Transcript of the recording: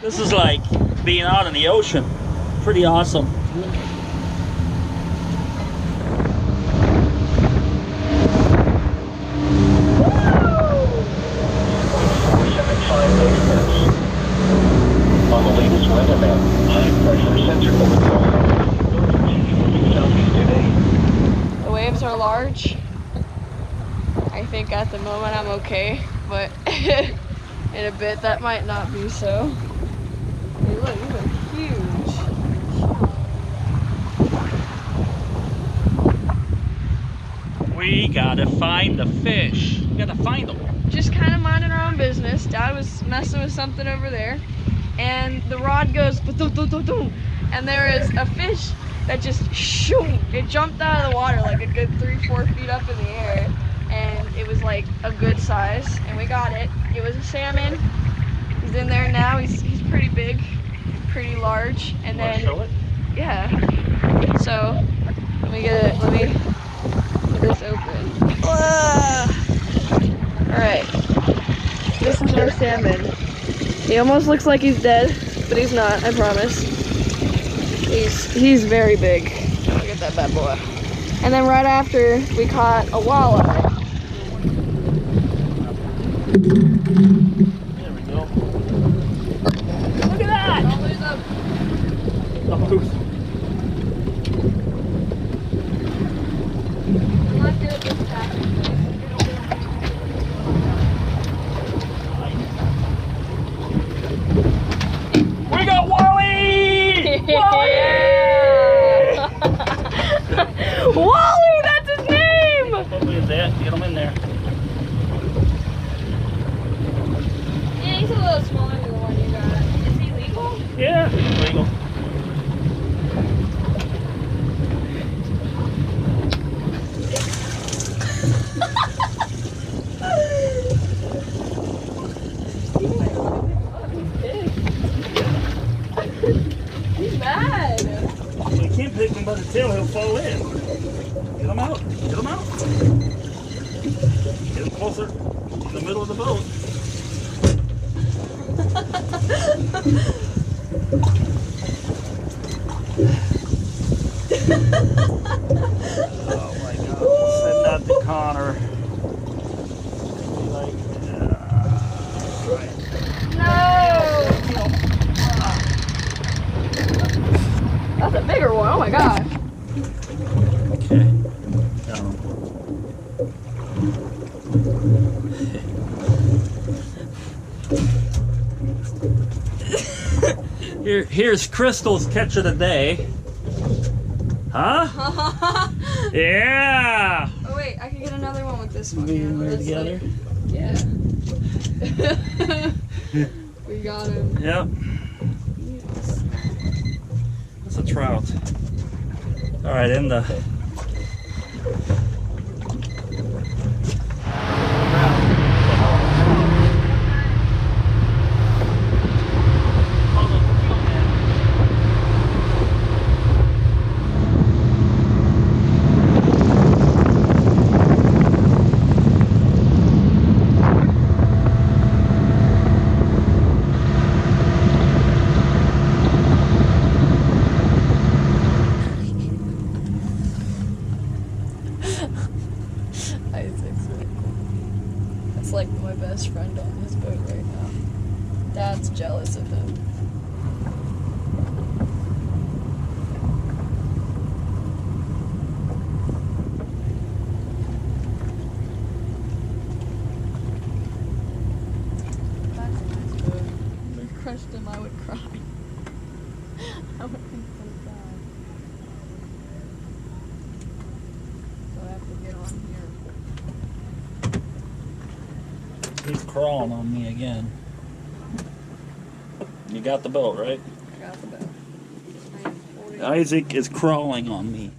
This is like being out in the ocean. Pretty awesome. On the latest weather map, high pressure center over the Ohio will continue moving southeast today. The waves are large. I think at the moment I'm okay, but in a bit that might not be so. Hey, look, these are huge. We gotta find the fish. We gotta find them. Just kind of minding our own business. Dad was messing with something over there, and the rod goes ba-dum-dum-dum-dum, and there is a fish that just shoom. It jumped out of the water like a good 3-4 feet up in the air, and it was like a good size, and we got it. It was a salmon. He's in there now. He's pretty big, pretty large, and then show it? yeah. So let me get it. Let me get this open. All right. This is our salmon. He almost looks like he's dead, but he's not, I promise. He's very big. Look at that bad boy. And then right after, we caught a walleye. There we go. Look at that! Don't lose. I'm not good at this tackle. We got Wally! Wally! Wally, that's his name! What is that? Get him in there. Yeah, he's a little smaller than the one you got. Is he legal? Yeah, legal. He's mad. You can't pick him by the tail, he'll fall in. Get him out. Get him out. Get him closer to the middle of the boat. Oh my God. Send that to Connor. Be like, right. No! That's a bigger one. Oh my gosh. Okay. Here's Christl's catch of the day. Huh? Yeah! Oh wait, I can get another one with this one. We Yeah, made let's together? Yeah. We got him. Yep. That's a trout. Alright, in the... That's like my best friend on this boat right now. Dad's jealous of him. That's a nice boat. If we crushed him, I would cry. I would be so sad. So I have to get on here. He's crawling on me again. You got the boat, right? I got the boat. I am holding Isaac is crawling on me.